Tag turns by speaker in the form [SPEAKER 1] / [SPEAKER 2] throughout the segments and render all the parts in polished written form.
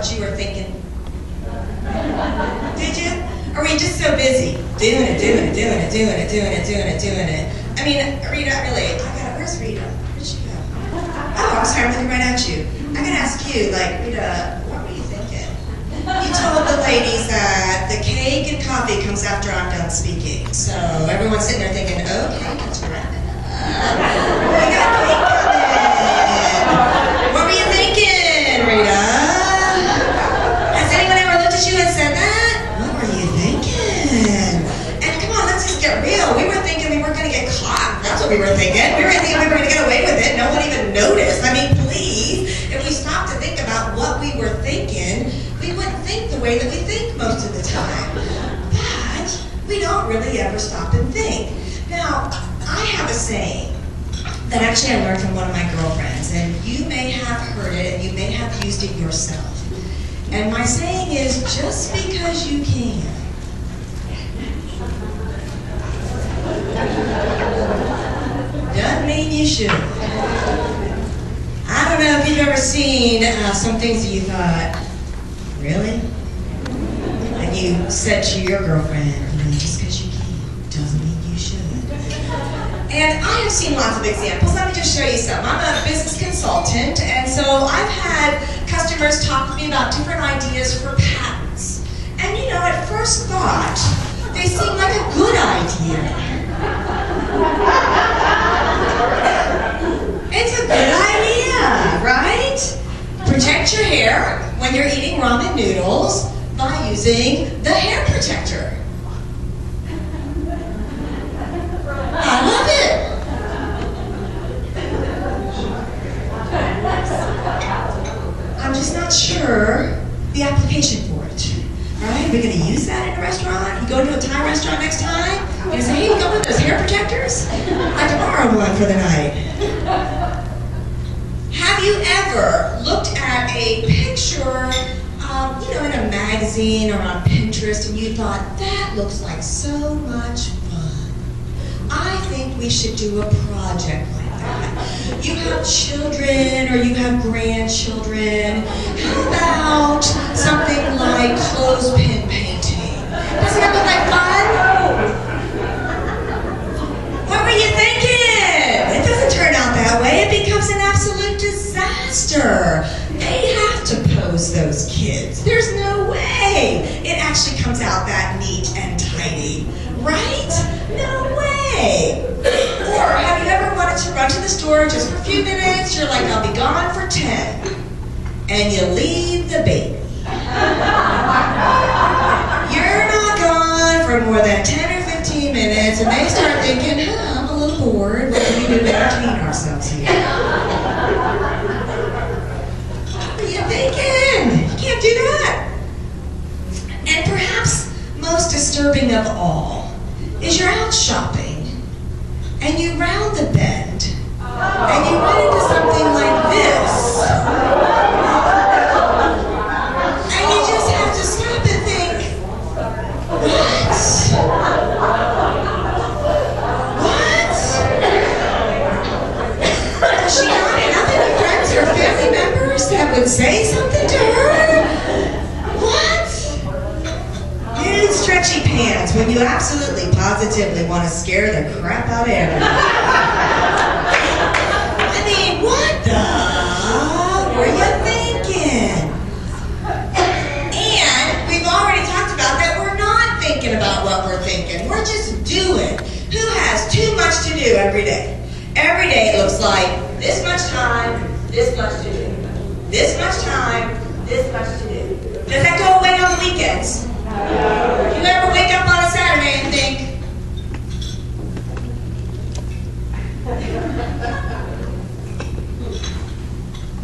[SPEAKER 1] what you were thinking? Did you? Or were you just so busy? Doing it. I mean, Rita, really, where's Rita? Where'd she go? Oh, I'm sorry, I'm looking right at you. I gotta ask you, like, Rita, what were you thinking? You told the ladies that the cake and coffee comes after I'm done speaking. So everyone's sitting there thinking, okay, let's wrap it up. We got cake coming. What were you thinking, Rita? Has anyone ever looked at you and said that? What were you thinking? And come on, let's just get real. We were thinking we weren't going to get caught. That's what we were thinking. We were thinking we were going to get away with it. No one even noticed. I mean, please, if we stopped to think about what we were thinking, we wouldn't think the way that we think most of the time. But we don't really ever stop and think. Now, I have a saying that actually I learned from one of my girlfriends, and you may have heard it and you may have used it yourself. And my saying is, just because you can, doesn't mean you should. I don't know if you've ever seen some things that you thought, really? And you said to your girlfriend, just because you can, doesn't mean you should. And I have seen lots of examples. Let me just show you some. I'm a business consultant, and so I've had customers talk to me about different ideas for patents. And you know, at first thought, they seem like a good idea. It's a good idea, right? Protect your hair when you're eating ramen noodles by using the hair protector. I love it. I'm just not sure the application for it. All right, we're going to use that in a restaurant. You go to a Thai restaurant next time, you're going to say, hey, you got one of those hair protectors? I can borrow one for the night. Have you ever looked at a picture, in a magazine or on Pinterest, and you thought, that looks like so much fun. I think we should do a project like that. You have children or you have grandchildren. How about something like clothespin painting? Doesn't that look like fun? What were you thinking? It doesn't turn out that way. It becomes an absolute disaster. They have to pose those kids. There's no way it actually comes out that neat and tidy, right? No way. Or have you ever wanted to run to the store just for a few minutes? You're like, I'll be gone for 10. And you leave the baby. You're not gone for more than 10 or 15 minutes, and they start thinking, I'm a little bored. What can we do to entertain ourselves here? Thinking. You can't do that. And perhaps most disturbing of all is you're out shopping and you round the bend and you run into something like this. And you just have to stop and think, what? Does she not have any friends or family members that would say something to her? What? In stretchy pants when you absolutely, positively want to scare the crap out of everyone. I mean, what the were you thinking? And we've already talked about that we're not thinking about what we're thinking. We're just doing. Who has too much to do every day? Every day it looks like this much time, this much to do. This much time, this much to do. Does that go away on the weekends? You ever wake up on a Saturday and think,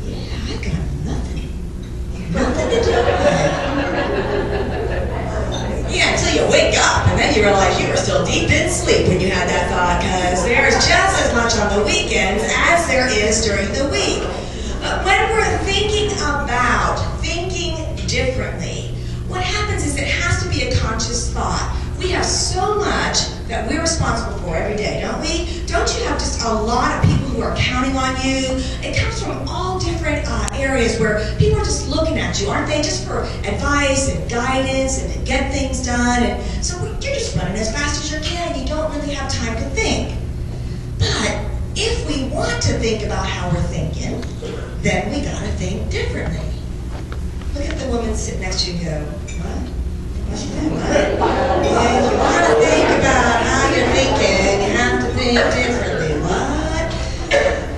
[SPEAKER 1] yeah, I got nothing to do. Yeah, until you wake up and then you realize you were still deep in sleep when you had that thought, because there's just as much on the weekends as there is during the week. But when we're thinking about thinking differently, what happens is it has to be a conscious thought. We have so much that we're responsible for every day, don't we? Don't you have just a lot of people who are counting on you. It comes from all different areas where people are just looking at you, aren't they? Just for advice and guidance and to get things done. And so you're just running as fast as you can. You don't really have time to think. But if we want to think about how we're thinking, then we got to think differently. Look at the woman sitting next to you and go, what? What's she doing? What? Yeah, if you want to think about how you're thinking, you have to think differently. What?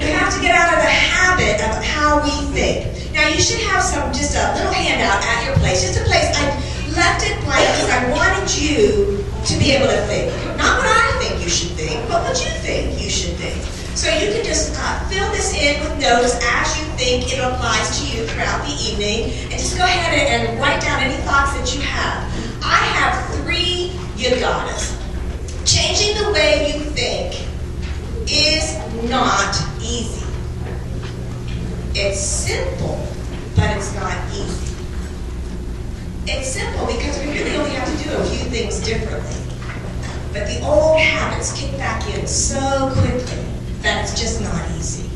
[SPEAKER 1] You have to get out of the habit of how we think. Now, you should have just a little handout at your place. Just a place. I left it blank because I wanted you to be able to think. Not what I think you should think, but what you think you should think. So you can just fill this in with notes as you think it applies to you throughout the evening, and just go ahead and write down any thoughts that you have. I have 3 you gottas. Changing the way you think is not easy. It's simple, but it's not easy. It's simple because we really only have to do a few things differently. But the old habits kick back in so quickly that it's just not easy.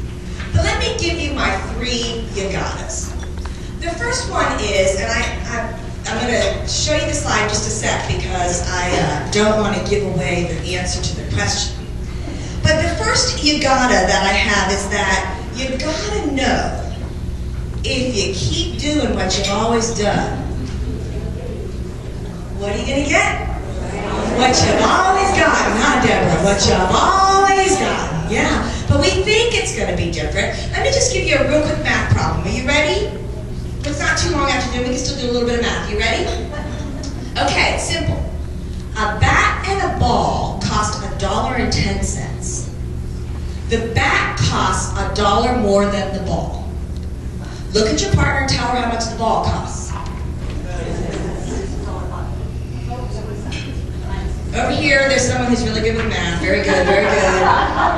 [SPEAKER 1] But let me give you my 3 you gottas. The first one is, and I'm going to show you the slide just a sec because I don't want to give away the answer to the question. But the first you gotta that I have is that you gotta know if you keep doing what you've always done, what are you going to get? What you've always gotten, huh, Deborah? What you've always gotten, yeah. But we think it's going to be different. Let me just give you a real quick math problem. Are you ready? It's not too long afternoon. We can still do a little bit of math. You ready? Okay, it's simple. A bat and a ball cost $1.10. The bat costs $1 more than the ball. Look at your partner and tell her how much the ball costs. Over here, there's someone who's really good with math. Very good, very good.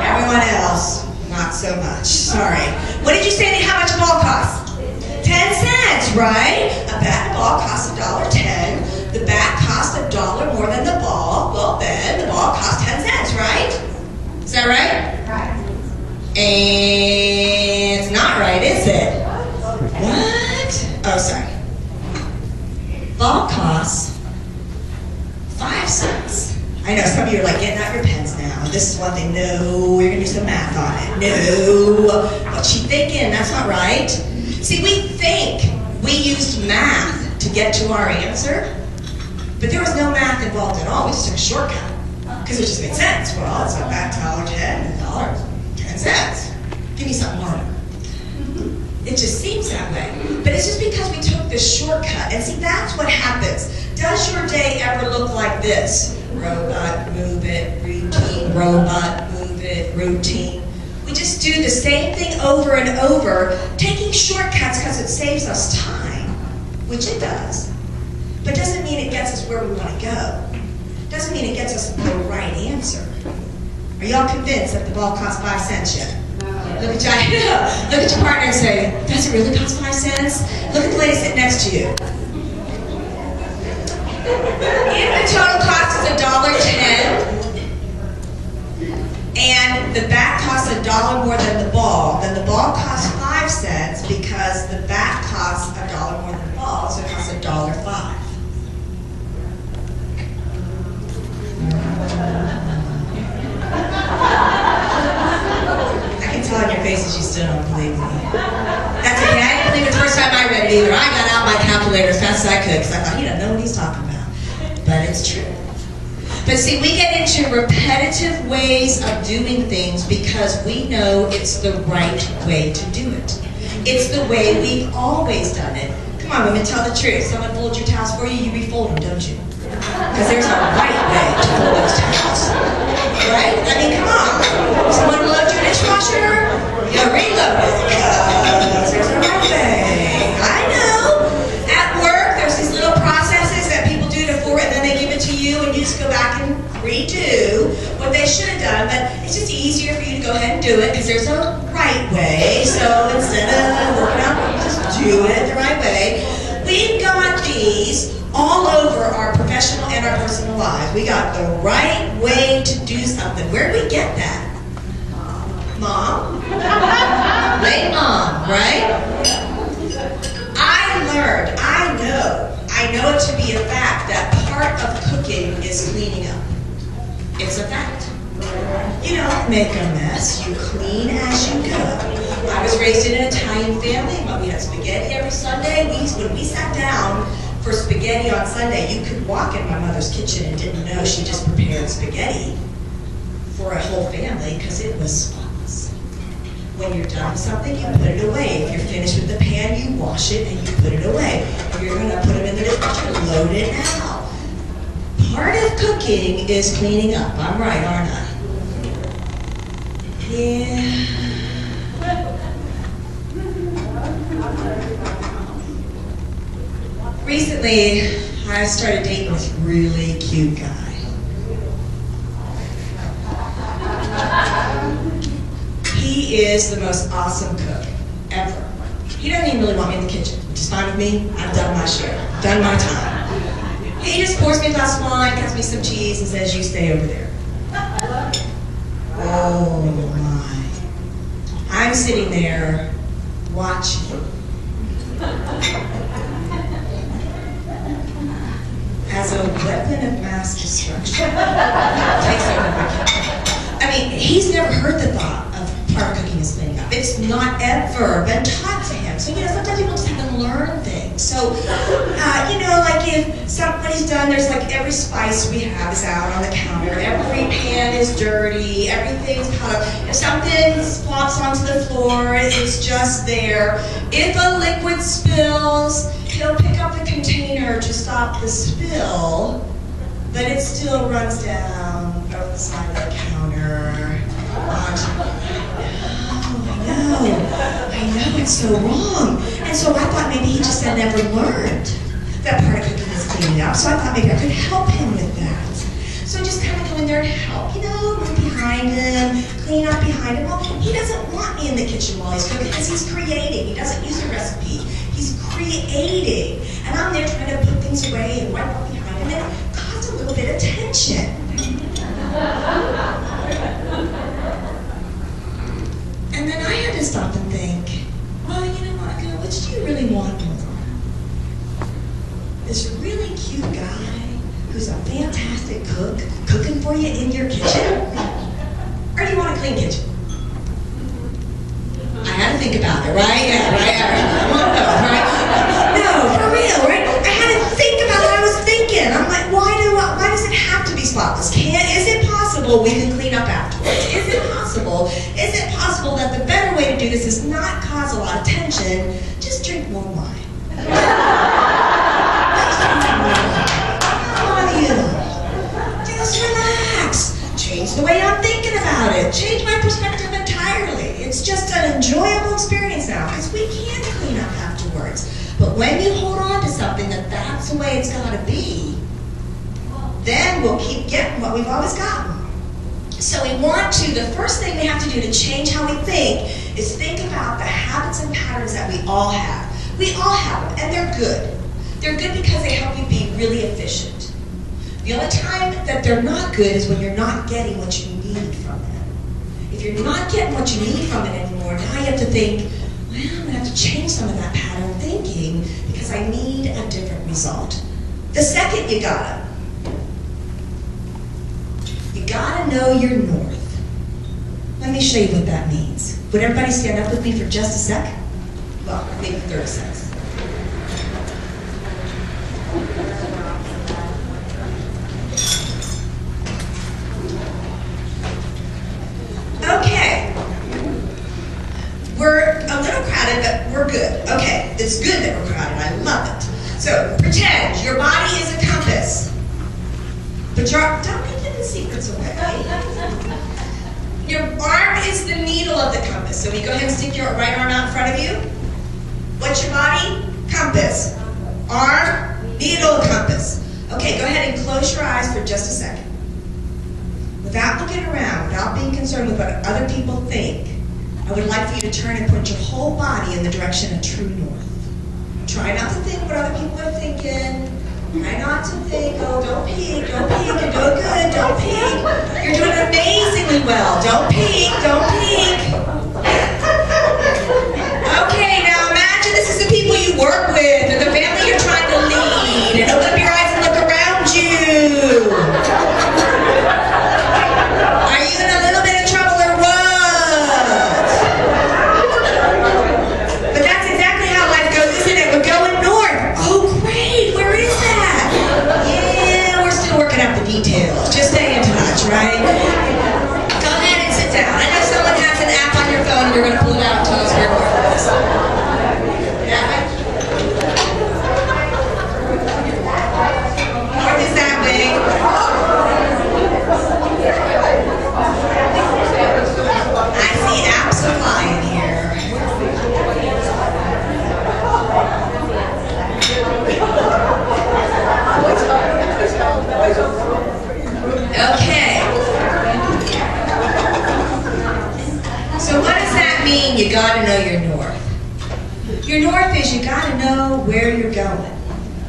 [SPEAKER 1] Everyone else, not so much. Sorry. What did you say how much a ball costs? 10 cents, right? A bat and a ball costs $1.10. The bat costs $1 more than the ball. Well, then the ball costs 10 cents, right? Is that right? Right. And it's not right, is it? What? Oh, sorry. Ball costs 5 cents. I know some of you are like getting out your pens now. This is one thing. No, you're going to do some math on it. No. What's she thinking? That's not right. See, we think we used math to get to our answer, but there was no math involved at all. We just took a shortcut because it just made sense. Well, it's a bat $1.10, $1.10. Give me something harder. It just seems that way. But it's just because we took this shortcut. And see, that's what happens. Does your day ever look like this? Robot, move it, routine, robot, move it, routine. We just do the same thing over and over, taking shortcuts because it saves us time, which it does. But doesn't mean it gets us where we want to go. Doesn't mean it gets us the right answer. Are y'all convinced that the ball costs 5 cents yet? Look at your partner and say, does it really cost 5 cents? Look at the lady sitting next to you. If the total cost is $1.10 and the bat costs $1 more than the ball, then the ball costs 5 cents because the bat costs $1 more than the ball, so it costs $1.05. I can tell on your faces you still don't believe me. That's okay. I didn't believe it the first time I read it either. I got out my calculator as fast as I could because I thought, he doesn't know what he's talking about. But it's true. But see, we get into repetitive ways of doing things because we know it's the right way to do it. It's the way we've always done it. Come on, women, tell the truth. Someone folds your towels for you, you refold them, don't you? Because there's a right way to fold those towels. Right? I mean, come on. Someone load your dishwasher, you reload it. Because there's a right way. I know. At work, there's these little processes that people do before, and then they give it to you, and you just go back and redo what they should have done. But it's just easier for you to go ahead and do it because there's a right way. So instead of working out, just do it the right way. We've got these all over our professional and our personal lives. We got the right way to do something. Where did we get that? Mom. Late mom, right? I know it to be a fact that part of cooking is cleaning up. It's a fact. You don't make a mess, you clean as you go. I was raised in an Italian family, but we had spaghetti every Sunday. When we sat down for spaghetti on Sunday, you could walk in my mother's kitchen and didn't know she just prepared spaghetti for a whole family because it was spotless. When you're done with something, you put it away. If you're finished with the pan, you wash it and you put it away. If you're going to put them in the dishwasher, load it out. Part of cooking is cleaning up. I'm right, aren't I? Yeah. Recently, I started dating this really cute guy. He is the most awesome cook ever. He doesn't even really want me in the kitchen, which is fine with me. I've done my share, done my time. He just pours me a glass of wine, cuts me some cheese, and says, "You stay over there." Oh my. I'm sitting there watching as a weapon of mass destruction takes over my kitchen. I mean, he's never heard the thought of part of cooking is cleaning up. It's not ever been taught to him. So, sometimes people just haven't learned things. So, like if somebody's done, there's like every spice we have is out on the counter. Every pan is dirty. Everything's kind of, if something flops onto the floor, it's just there. If a liquid spills, he'll pick up the container to stop the spill, but it still runs down over the side of the counter. I know, it's so wrong. And so I thought maybe he just had never learned that part of cooking is cleaning up. So I thought maybe I could help him with that. So just kind of go in there and help, move behind him, clean up behind him. Well, he doesn't want me in the kitchen while he's cooking because he's creating. He doesn't use a recipe. He's creating. And I'm there trying to put things away and wipe up behind him. And it caused a little bit of tension. And then I had to stop and think, well, Monica, which do you really want more? This really cute guy who's a fantastic cook cooking for you in your kitchen? Or do you want a clean kitchen? I had to think about it, right? Yeah, right? I want both, right? No, for real, right? I had to think about what I was thinking. I'm like, why does it have to be spotless? Is it possible we can clean up afterwards? Is it possible that the better way to do this is not cause a lot of tension, just drink warm wine? Just relax. Change the way I'm thinking about it. Change my perspective entirely. It's just an enjoyable experience now because we can clean up afterwards. But when you hold on to something that's the way it's got to be, then we'll keep getting what we've always gotten. So the first thing we have to do to change how we think is think about the habits and patterns that we all have. We all have them, and they're good. They're good because they help you be really efficient. The only time that they're not good is when you're not getting what you need from them. If you're not getting what you need from it anymore, now you have to think, well, I'm going to have to change some of that pattern thinking because I need a different result. The second, you gotta know your north. Let me show you what that means. Would everybody stand up with me for just a sec? Well, maybe 30 seconds. Okay. We're a little crowded, but we're good. Okay, it's good that we're crowded. I love it. So pretend your body is a compass. But don't be giving secrets away. Your arm is the needle of the compass. So you go ahead and stick your right arm out in front of you. What's your body? Compass. Arm, needle, compass. Okay, go ahead and close your eyes for just a second. Without looking around, without being concerned with what other people think, I would like for you to turn and point your whole body in the direction of true north. Try not to think what other people are thinking. Try not to think, oh, don't peek, you're doing good, don't peek. You're doing amazingly well, don't peek, don't peek. Just stay in touch, right? Go ahead and sit down. I know someone has an app on your phone and you're going to pull it out and tell us where North is. Yeah. North is that way. I see apps flying here. Okay. So what does that mean? You gotta know your north. Your north is you gotta know where you're going.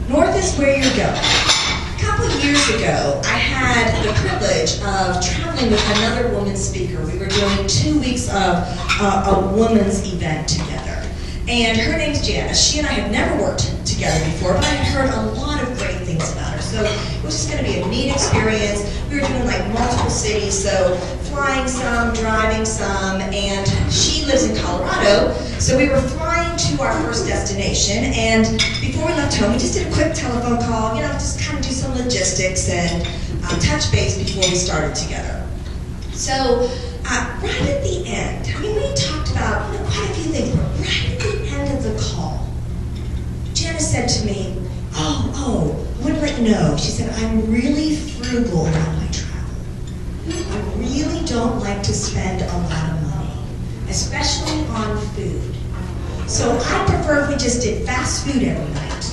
[SPEAKER 1] North is where you're going. A couple of years ago, I had the privilege of traveling with another woman speaker. We were doing 2 weeks of a woman's event together. And her name's Janice. She and I had never worked together before, but I had heard a lot of great things about her. So it was just going to be a neat experience. We were doing like multiple cities, so flying some, driving some, and she lives in Colorado. So we were flying to our first destination, and before we left home, we just did a quick telephone call, you know, just kind of do some logistics and touch base before we started together. So right at the end, I mean, we talked about quite a few things, but right at the end of the call, Janice said to me, oh, I want to let you know, she said, I'm really frugal when I travel. I really don't like to spend a lot of money, especially on food. So I prefer if we just did fast food every night.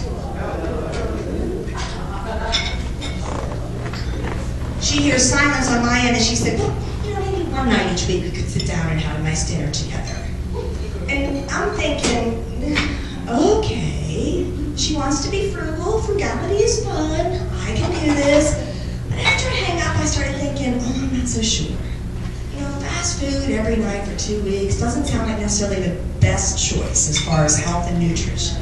[SPEAKER 1] She hears silence on my end and she said, well, maybe one night each week we could sit down and have a nice dinner together. And I'm thinking, okay, she wants to be frugal, frugality is fun, I can do this. But after I hang up, I started thinking, I'm not so sure. Fast food every night for 2 weeks doesn't sound like necessarily the best choice as far as health and nutrition.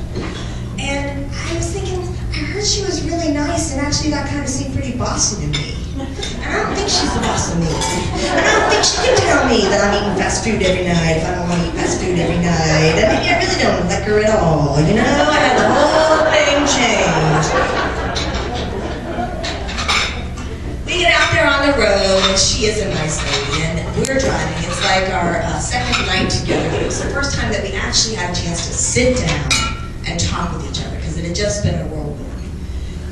[SPEAKER 1] And I was thinking, I heard she was really nice, and actually that kind of seemed pretty bossy to me. And I don't think she's the boss of me. And I don't think she can tell me that I'm eating fast food every night if I don't want to eat fast food every night. And maybe I really don't like her at all, I had the whole thing changed. We get out there on the road, and she is a nice lady, and we're driving. It's like our second night together, but it was the first time that we actually had a chance to sit down and talk with each other, because it had just been a whirlwind.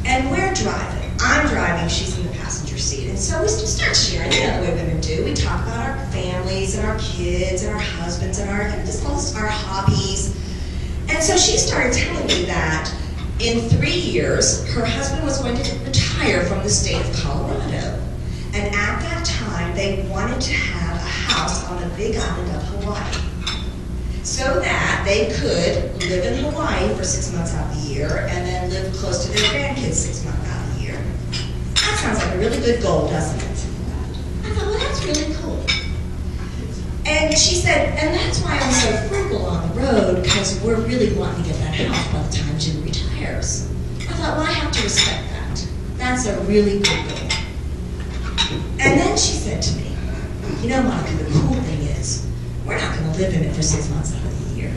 [SPEAKER 1] And we're driving. I'm driving, she's in the passenger seat, and so we start sharing, the way women do. We talk about our families, and our kids, and our husbands, and just our hobbies. And so she started telling me that in 3 years, her husband was going to retire from the state of Colorado. And at that time, they wanted to have a house on the big island of Hawaii so that they could live in Hawaii for 6 months out of the year and then live close to their grandkids 6 months out of the year. That sounds like a really good goal, doesn't it? I thought, well, that's really cool. And she said, and that's why I'm so frugal on the road, because we're really wanting to get that house by the time Jim retires. I thought, well, I have to respect that. That's a really good goal. And then she said to me, Monica, the cool thing is, we're not going to live in it for 6 months out of the year.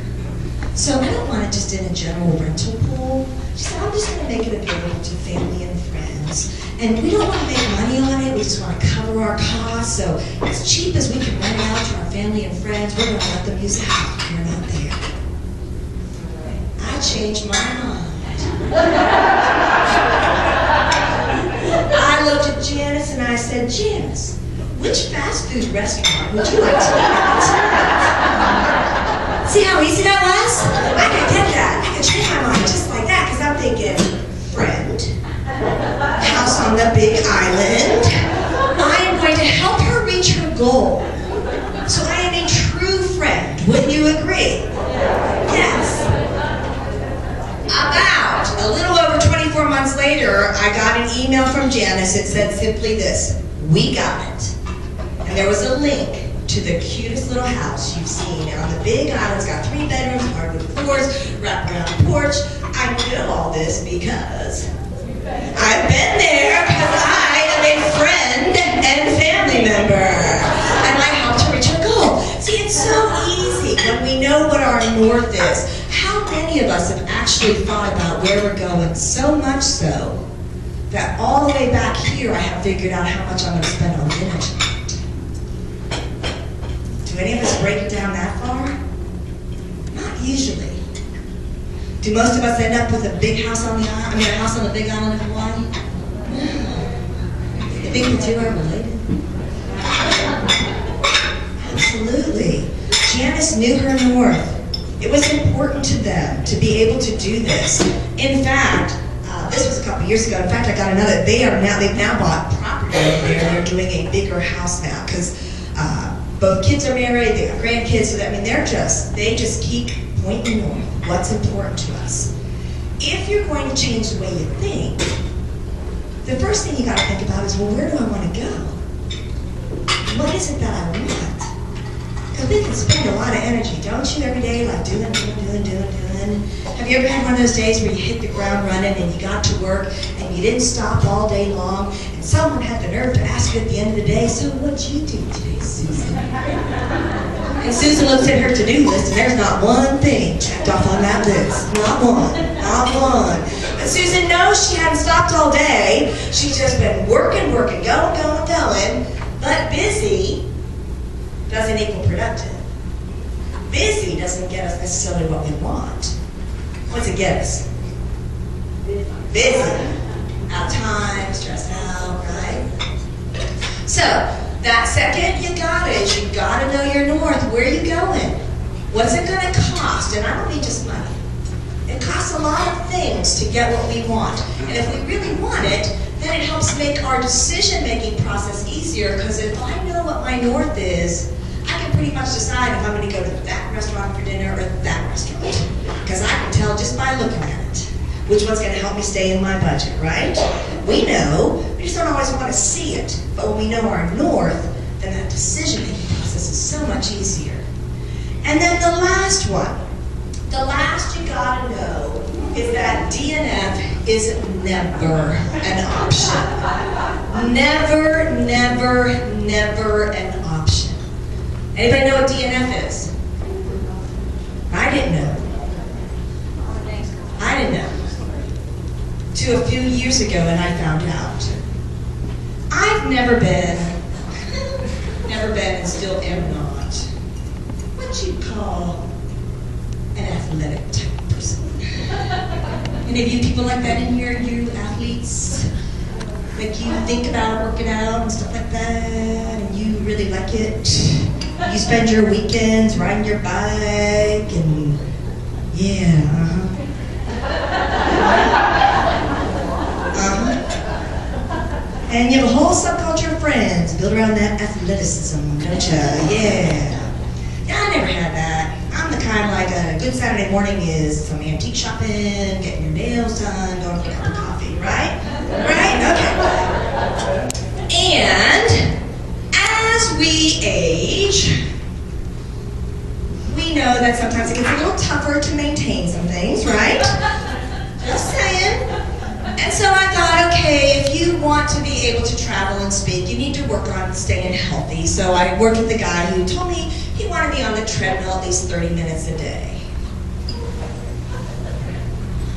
[SPEAKER 1] So I don't want it just in a general rental pool. She said, I'm just going to make it available to family and friends. And we don't want to make money on it, we just want to cover our costs. So as cheap as we can rent it out to our family and friends, we're going to let them use the house when we're not there. I changed my mind. I looked at Janice and I said, Janice, which fast food restaurant would you like to eat at? See how easy that was? I could get that. I could change my mind just like that, because I'm thinking, friend, house on the big island. I am going to help her reach her goal. So I am a true friend. Wouldn't you agree? Yes. About a little over 24 months later, I got an email from Janice. It said simply this: we got it. And there was a link to the cutest little house you've seen on the big island. It's got 3 bedrooms, hardwood floors, wraparound porch. I know all this because I've been there, because I am a friend and family member. And I helped her reach her goal. See, it's so easy when we know what our north is. How many of us have actually thought about where we're going, so much so that all the way back here year I have figured out how much I'm going to spend on dinner tonight. Do any of us break it down that far? Not usually. Do most of us end up with a big house on the island? I mean, a house on the big island of Hawaii? No. You think the two are related? Absolutely. Janice knew her north. It was important to them to be able to do this. In fact, this was a couple years ago. In fact, I got another. They've now bought property over there. They're doing a bigger house now because both kids are married. They have grandkids. So that, I mean, they just keep pointing north. What's important to us? If you're going to change the way you think, the first thing you got to think about is, well, where do I want to go? What is it that I want? Because we can spend a lot of energy, don't you, every day, like doing. Have you ever had one of those days where you hit the ground running and you got to work and you didn't stop all day long and someone had the nerve to ask you at the end of the day, so what'd you do today, Susan? And Susan looks at her to-do list and there's not one thing checked off on that list. Not one. But Susan knows she hadn't stopped all day. She's just been working, going. But busy doesn't equal productive. Busy doesn't get us necessarily what we want. What's it get us? Busy. Out of time, stressed out, right? So, that second you gotta know your north. Where are you going? What's it gonna cost? And I don't mean just money. It costs a lot of things to get what we want. And if we really want it, then it helps make our decision-making process easier, because if I know what my north is, I can pretty much decide if I'm going to go to that restaurant for dinner or that restaurant. Because I can tell just by looking at it which one's going to help me stay in my budget, right? We know, we just don't always want to see it. But when we know our north, then that decision-making process is so much easier. And then the last one, the last you got to know is that DNF is never an option. Never an option. Anybody know what DNF is? I didn't know. To a few years ago, and I found out. I've never been, and still am not, what you call an athletic type person. Any of you people like that in here, you athletes? Like you think about working out and stuff like that, and you really like it? You spend your weekends riding your bike, and yeah, And you have a whole subculture of friends built around that athleticism, don't you? Yeah. I never had that. I'm the kind like a good Saturday morning is some antique shopping, getting your nails done, going to get a cup of coffee, right? Right? Okay. And as we age, we know that sometimes it gets a little tougher to maintain some things, right? Just saying. And so I thought, okay, if you want to be able to travel and speak, you need to work on staying healthy. So I worked with a guy who told me he wanted me on the treadmill at least 30 minutes a day.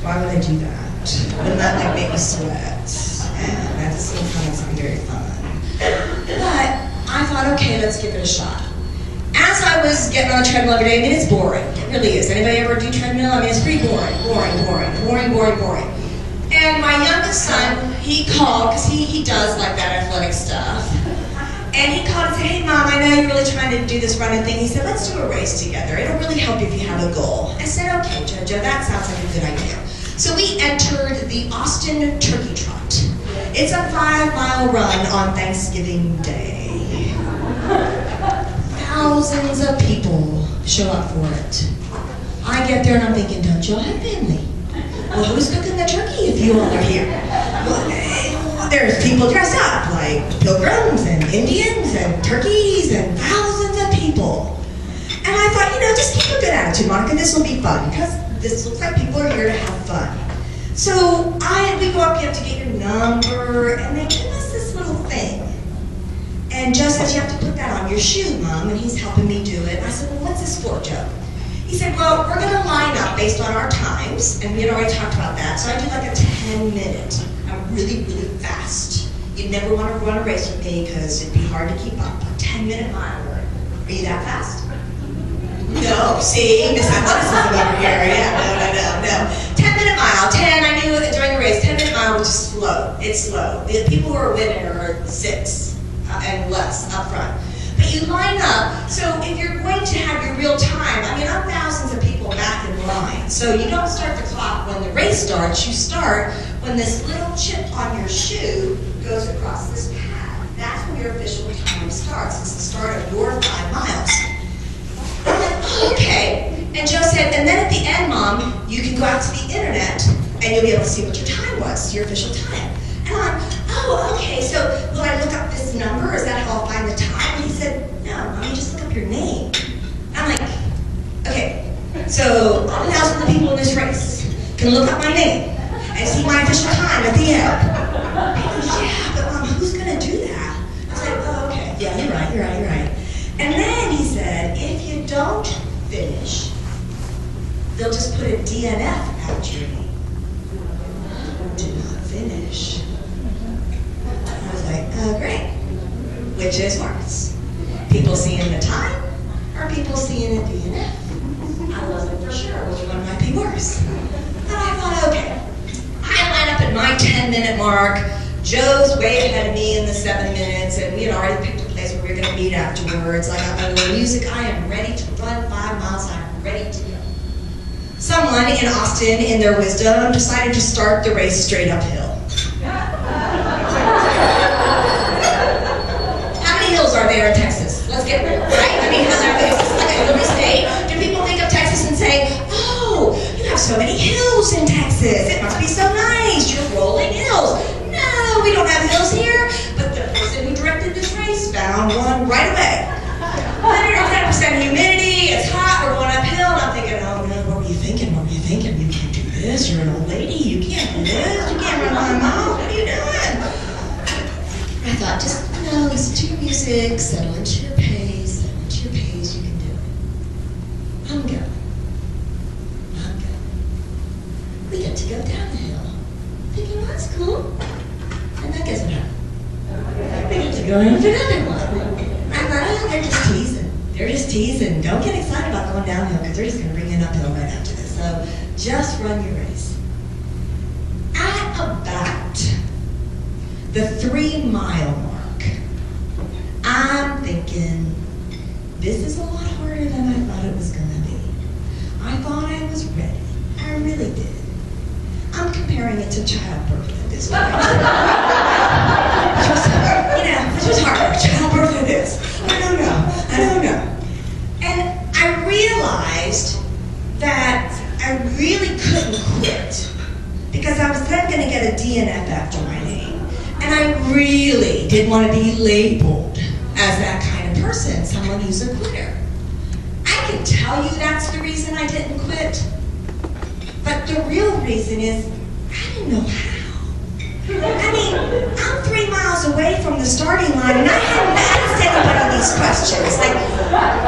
[SPEAKER 1] Why would I do that? Wouldn't that like make me sweat? Yeah, that doesn't sound very fun. But I thought, okay, let's give it a shot. As I was getting on the treadmill every day, I mean, it's boring. It really is. Anybody ever do treadmill? I mean, it's pretty boring. And my youngest son, he called, because he does like that athletic stuff. And he called and said, hey Mom, I know you're really trying to do this running thing. He said, let's do a race together. It'll really help you if you have a goal. I said, okay, Jojo, that sounds like a good idea. So we entered the Austin Turkey Trot. It's a 5-mile run on Thanksgiving Day. Thousands of people show up for it. I get there and I'm thinking, don't y'all have family? Well, who's cooking the turkey if you all are here? Well, there's people dressed up like pilgrims and Indians and turkeys and thousands of people. And I thought, just keep a good attitude, Monica. This will be fun because this looks like people are here to have fun. So we go up, you have to get your number, and they give us this little thing. And Joe says, you have to put that on your shoe, Mom, and he's helping me do it. And I said, well, what's this for, Joe? He said, well, we're going to line up based on our times, and we had already talked about that, so I do like a 10-minute, really, really fast you'd never want to run a race with me because it'd be hard to keep up. A 10-minute miler. Are you that fast? No, see, Miss Athleticism over here. Yeah, no. 10-minute mile, 10, I knew that during the race, 10-minute mile was just slow. It's slow. The people who are winning are 6 and less up front. But you line up, so if you're going to have your real time, I mean, I'm thousands of people back in line. So you don't start the clock when the race starts, you start when this little chip on your shoe goes across this pad. That's when your official time starts. It's the start of your 5 miles. I'm like, oh, okay. And Joe said, and then at the end, Mom, you can go out to the internet and you'll be able to see what your time was, your official time. And I'm like, oh, okay, so will I look up this number? Is that how I'll find the time? And he said, no, Mommy, just look up your name. I'm like, okay, so all the thousands of people in this race can look up my name and see my official time at the end. He goes, yeah, but Mom, who's going to do that? I was like, oh, okay, yeah, you're right. And then he said, if you don't finish, they'll just put a DNF after your name. Do not finish. I was like, oh, great. Which is worse? People seeing the time or people seeing a DNF? I wasn't for sure which one might be worse. But I thought, okay. I line up at my 10-minute mark. Joe's way ahead of me in the 7 minutes, and we had already picked a place where we were going to meet afterwards. I got my little music. I am ready to run 5 miles. I'm ready to go. Someone in Austin, in their wisdom, decided to start the race straight uphill. How many hills are there in Texas? Let's get real, right? I mean, is this like a little state? Do people think of Texas and say, oh, you have so many hills in Texas. It must be so nice. You're rolling hills. No, we don't have hills here. But the person who directed this race found one right away. 110% humidity, it's hot, we're going uphill, and I'm thinking, oh no, what were you thinking? You can't do this, you're an old lady, you can't do this, you can't run 5 miles, what are you doing? I thought, just, listen to your music, settle into your pace, you can do it. I'm going. We get to go down the hill. Thinking, well, that's cool. And then guess what happened? We get to go into another one. I thought, oh, they're just teasing. Don't get excited about going downhill because they're just going to bring you an uphill right after this. So just run your race. At about the 3-mile mark, I'm thinking, this is a lot harder than I thought it was going to be. I thought I was ready. I really did. I'm comparing it to childbirth at this point. which was harder, childbirth or this. I don't know. And I realized that I really couldn't quit because I was then going to get a DNF after my name. And I really didn't want to be labeled as that kind of person, someone who's a quitter. I can tell you that's the reason I didn't quit. But the real reason is, I didn't know how. I mean, I'm 3 miles away from the starting line and I hadn't asked anybody these questions. Like,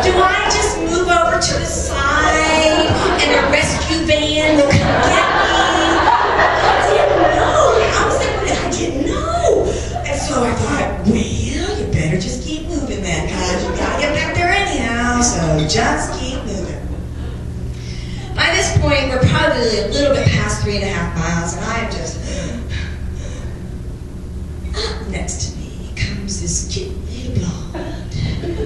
[SPEAKER 1] do I just move over to the side and a rescue van will come get me? I didn't know. I didn't know. And so I thought, well, you better just keep moving then, because you gotta get back there anyhow, so just keep moving. By this point, we're probably a little bit past 3.5 miles, and I'm just... Up next to me comes this cute little blonde.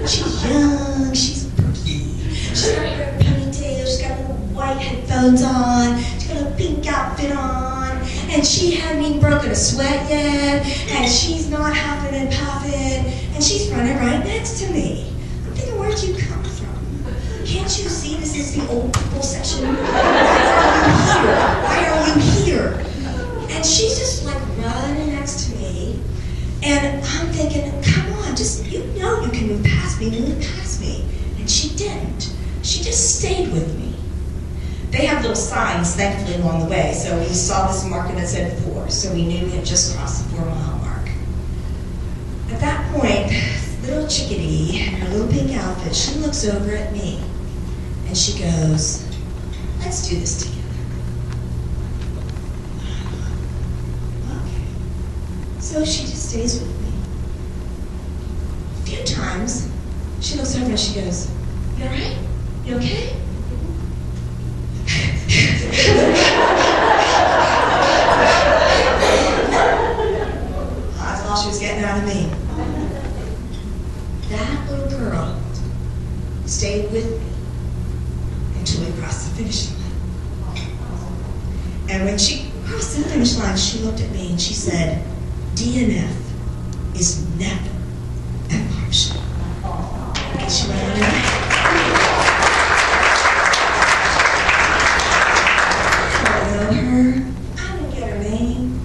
[SPEAKER 1] She's young, she's pretty. She's got her ponytail, she's got little white headphones on, she's got a pink outfit on, and she hadn't even broken a sweat yet, and she's not huffing and puffing, and she's running right next to me. I'm thinking, where'd you come from? Can't you see this is the old people section? Why are you here? And she's just like running next to me. And I'm thinking, come on, just, you know you can move past me. And she didn't. She just stayed with me. They have little signs, thankfully, along the way. So we saw this marker that said 4. So we knew we had just crossed the 4-mile mark. At that point, little chickadee in her little pink outfit, she looks over at me. And she goes, let's do this together. Okay. So she just stays with me. A few times, she looks over and she goes, "You all right? You okay?" That's all she was getting out of me. That little girl stayed with me until we crossed the finish line. And when she crossed the finish line, she looked at me and she said, "DNF is never an option." And she went on her. I know her. I didn't get her name.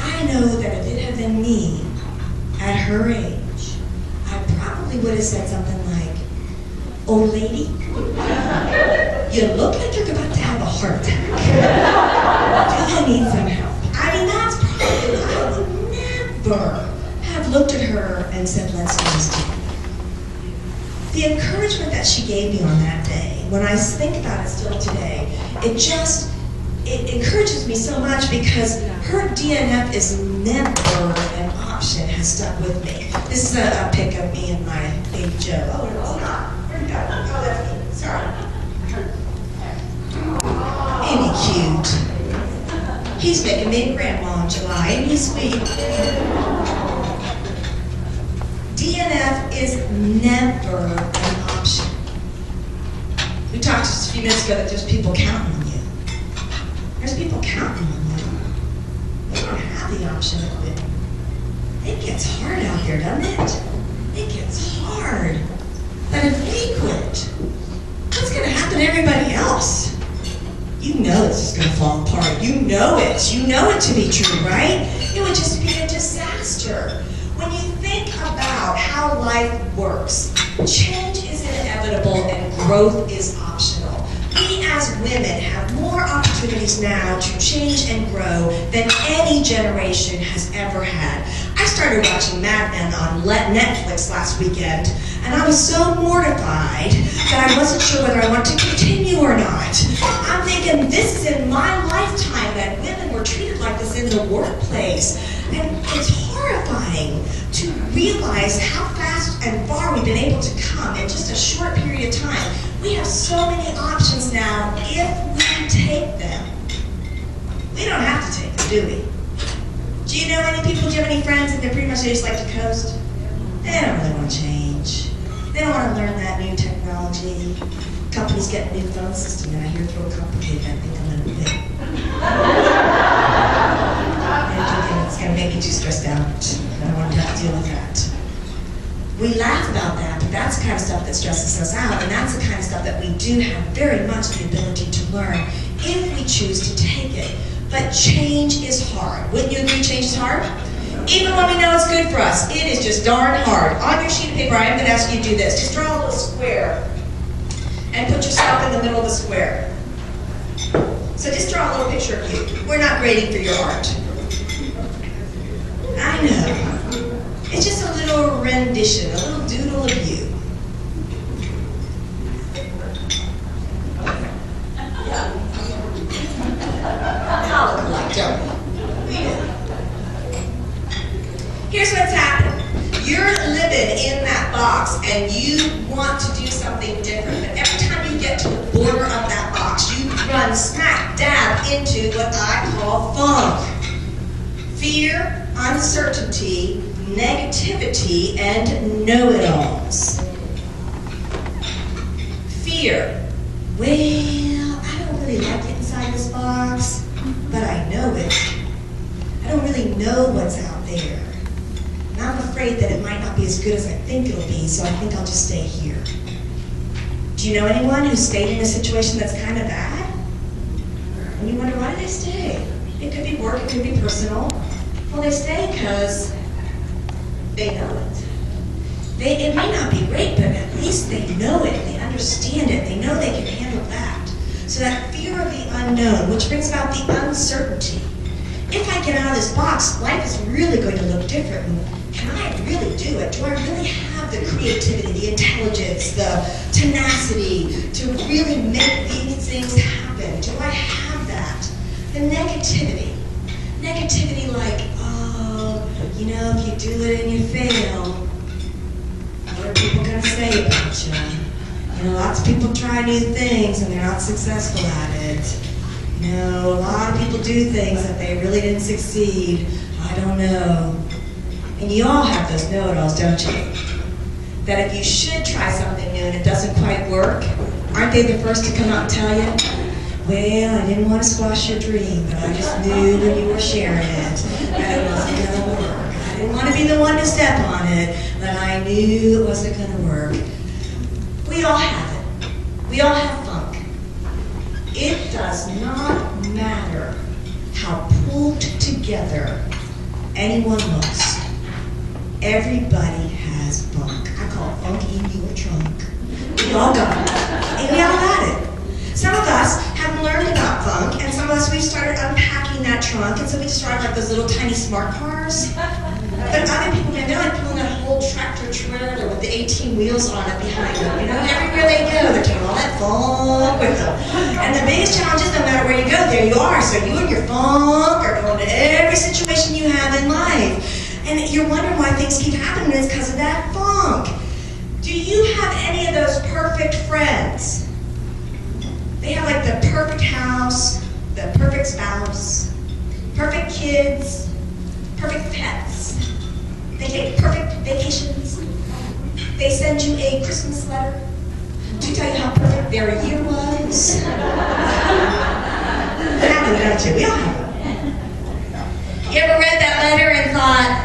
[SPEAKER 1] I know that if it had been me at her age, I probably would have said something like, "Old lady, you look like you're about to have a heart attack. Do you need some help?" I mean, that's probably, I would never have looked at her and said, "Let's do this together." The encouragement that she gave me on that day, when I think about it still today, it encourages me so much because her DNF is never an option has stuck with me. This is a pic of me and my baby Joe. Oh, no, it's not. Where'd it go? Oh, that's me. Sorry. Ain't he cute? He's making me a grandma in July. Ain't he sweet? DNF is never an option. We talked just a few minutes ago that there's people counting on you. There's people counting on you. They don't have the option of quitting. It gets hard out here, doesn't it? It gets hard. But if we quit, what's going to happen to everybody else? You know it's just going to fall apart. You know it. You know it to be true, right? It would just be a disaster. When you think about how life works, change is inevitable and growth is optional. We as women have more opportunities now to change and grow than any generation has ever had. I started watching Mad Men on Netflix last weekend, and I was so mortified that I wasn't sure whether I want to continue or not. I'm thinking, this is in my lifetime that women were treated like this in the workplace. And it's horrifying to realize how fast and far we've been able to come in just a short period of time. We have so many options now if we take them. We don't have to take them, do we? Do you know any people, do you have any friends that they're pretty much, they just like to coast? They don't really want to change. They don't want to learn that new technology. Companies get a new phone system, and I hear it's real complicated. I think I'm going to quit. It's going to make me too stressed out. I don't want to have to deal with that. We laugh about that, but that's the kind of stuff that stresses us out, and that's the kind of stuff that we do have very much the ability to learn if we choose to take it. But change is hard. Wouldn't you agree change is hard? Even when we know it's good for us, it is just darn hard. On your sheet of paper, I am going to ask you to do this. Just draw a little square and put yourself in the middle of the square. So just draw a little picture of you. We're not grading for your art. I know. It's just a little rendition, a little doodle of you. They all look alike, don't we? We do. Here's what's happening. You're living in that box and you want to do something different, but every time you get to the border of that box, you run smack dab into what I call funk. Fear, uncertainty, negativity, and know-it-alls. Fear. Well, I don't really like it inside this box, but I know it. I don't really know what's out there. And I'm afraid that it might not be as good as I think it'll be, so I think I'll just stay here. Do you know anyone who's stayed in a situation that's kind of bad? And you wonder, why did they stay? It could be work, it could be personal. Well, they stay because they know it. It may not be great, but at least they know it, they understand it, they know they can handle that. So that fear of the unknown, which brings about the uncertainty. If I get out of this box, life is really going to look different. Can I really do it? Do I really have the creativity, the intelligence, the tenacity to really make these things happen? Do I have that? The negativity. Negativity like, oh, you know, if you do it and you fail, what are people going to say about you? You know, lots of people try new things and they're not successful at it. You know, a lot of people do things that they really didn't succeed. I don't know. And you all have those know-it-alls, don't you? That if you should try something new and it doesn't quite work, aren't they the first to come out and tell you, well, I didn't want to squash your dream, but I just knew when you were sharing it that it wasn't going to work. I didn't want to be the one to step on it, but I knew it wasn't going to work. We all have it. We all have funk. It does not matter how pulled together anyone looks. Everybody has funk. I call it funk in your trunk. We all got it. And we all got it. Some of us have learned about funk, and some of us, we've started unpacking that trunk, and so we just drive like those little tiny smart cars. But other people, man, they're like pulling that whole tractor trailer with the 18 wheels on it behind them. You know, everywhere they go, they're taking all that funk with them. And the biggest challenge is no matter where you go, there you are. So you and your funk are going to every situation you have in life. And you're wondering why things keep happening, and it's because of that funk. Do you have any of those perfect friends? They have like the perfect house, the perfect spouse, perfect kids, perfect pets. They take perfect vacations. They send you a Christmas letter to tell you how perfect their year was. Have it, don't you? We all have it. You ever read that letter and thought,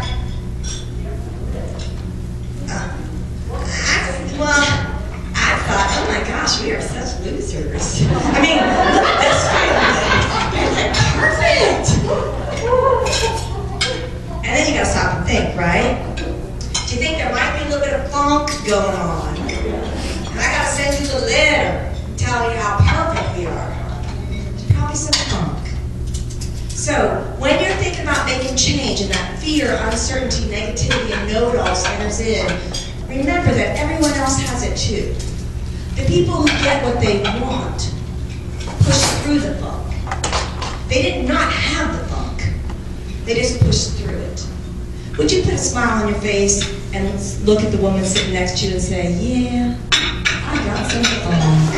[SPEAKER 1] I thought, oh my gosh, we are such losers. I mean, look at this family. It's like perfect. And then you gotta stop and think, right? Do you think there might be a little bit of funk going on? And I gotta send you the letter and tell you how perfect we are. There's probably some funk. So, when you're thinking about making change and that fear, uncertainty, negativity, and know-it-alls enters in, remember that everyone else has it too. The people who get what they want push through the funk. They did not have the funk. They just pushed through it. Would you put a smile on your face and look at the woman sitting next to you and say, yeah, I got some funk.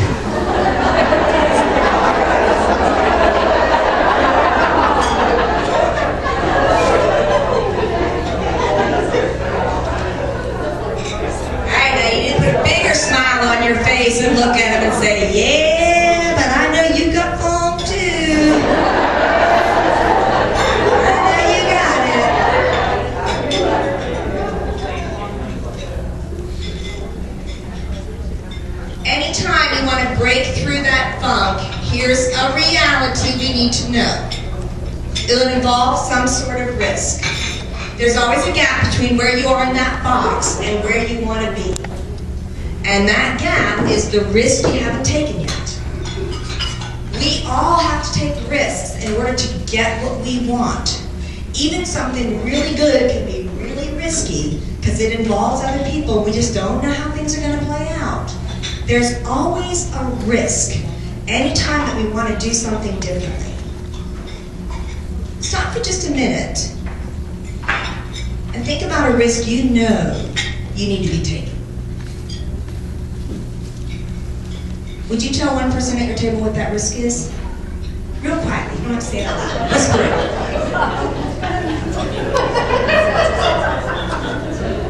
[SPEAKER 1] Smile on your face and look at him and say, yeah, but I know you got funk too. I know you got it. Anytime you want to break through that funk, here's a reality you need to know. It'll involve some sort of risk. There's always a gap between where you are in that box and where you want to be. And that gap is the risk you haven't taken yet. We all have to take risks in order to get what we want. Even something really good can be really risky because it involves other people. We just don't know how things are going to play out. There's always a risk anytime that we want to do something differently. Stop for just a minute and think about a risk you know you need to be taking. Would you tell one person at your table what that risk is? Real quietly, you don't have to say it out loud. Whisper it.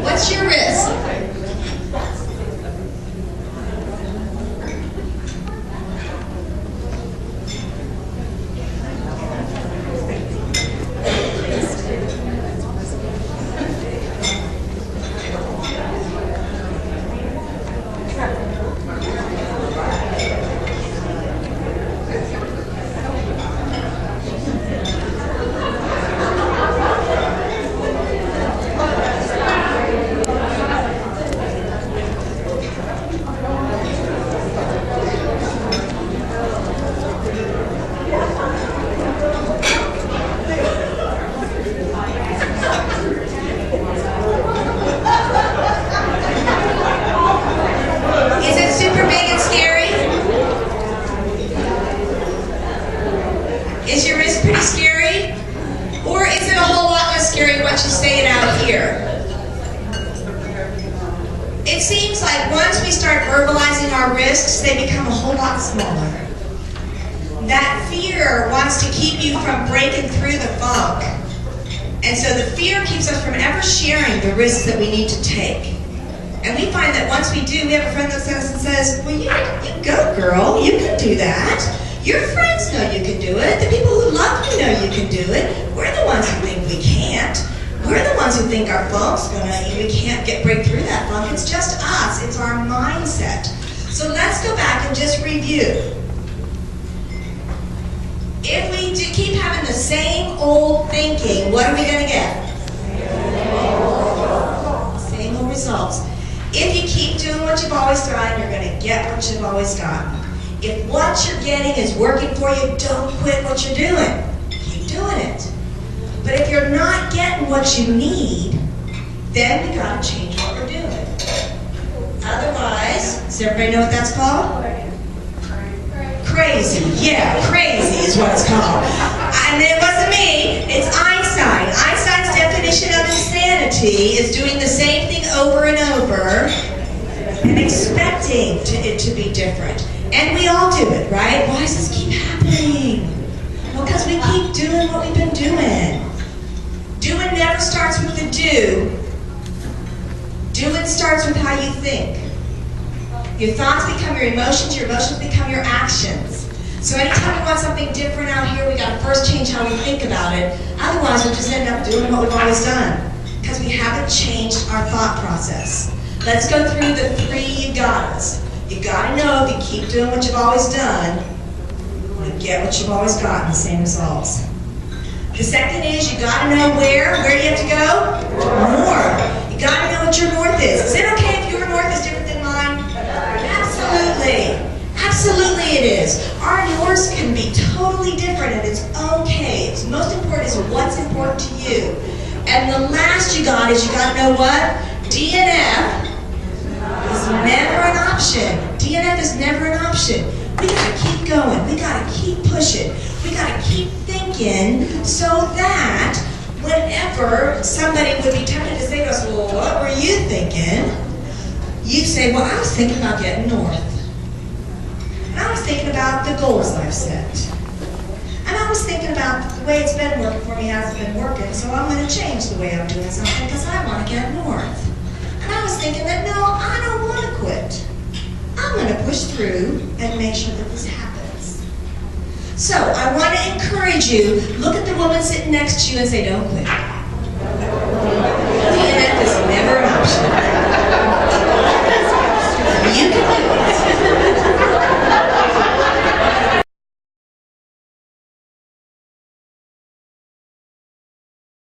[SPEAKER 1] What's your risk? It seems like once we start verbalizing our risks, they become a whole lot smaller. That fear wants to keep you from breaking through the funk. And so the fear keeps us from ever sharing the risks that we need to take. And we find that once we do, we have a friend that says and says, well, you go, girl, you can do that. Your friends know you can do it. The people who love you know you can do it. We're the ones who think we can't. We're the ones who think our funk's we can't break through that funk. It's just us. It's our mindset. So let's go back and just review. If we keep having the same old thinking, what are we going to get? Same old results. If you keep doing what you've always done, you're going to get what you've always gotten. If what you're getting is working for you, don't quit what you're doing. Keep doing it. But if you're not getting what you need, then we got to change what we're doing. Otherwise, does everybody know what that's called? Crazy. Yeah, crazy is what it's called. And it wasn't me, it's Einstein. Einstein's definition of insanity is doing the same thing over and over and expecting it to be different. And we all do it, right? Why does this keep happening? Well, because we keep doing what we've been doing. Doing never starts with the do. Doing starts with how you think. Your thoughts become your emotions become your actions. So anytime we want something different out here, we got to first change how we think about it. Otherwise, we'll just end up doing what we've always done because we haven't changed our thought process. Let's go through the 3 you gotas. You got to know if you keep doing what you've always done, you get what you've always gotten, the same results. The second is you got to know where do you have to go? North. You got to know what your north is. Is it okay if your north is different than mine? Absolutely. Absolutely it is. Our norths can be totally different and it's okay. It's most important is what's important to you. And the last you got is you got to know what? DNF is never an option. DNF is never an option. We got to keep going. We got to keep pushing. We got to keep thinking so that whenever somebody would be tempted to say to us, well, what were you thinking? You say, well, I was thinking about getting north. And I was thinking about the goals I've set. And I was thinking about the way it's been working for me hasn't been working, so I'm going to change the way I'm doing something because I want to get north. And I was thinking that, no, I don't want to quit. I'm going to push through and make sure that this happens. So I want to encourage you, look at the woman sitting next to you and say, don't quit. DNF is never an option.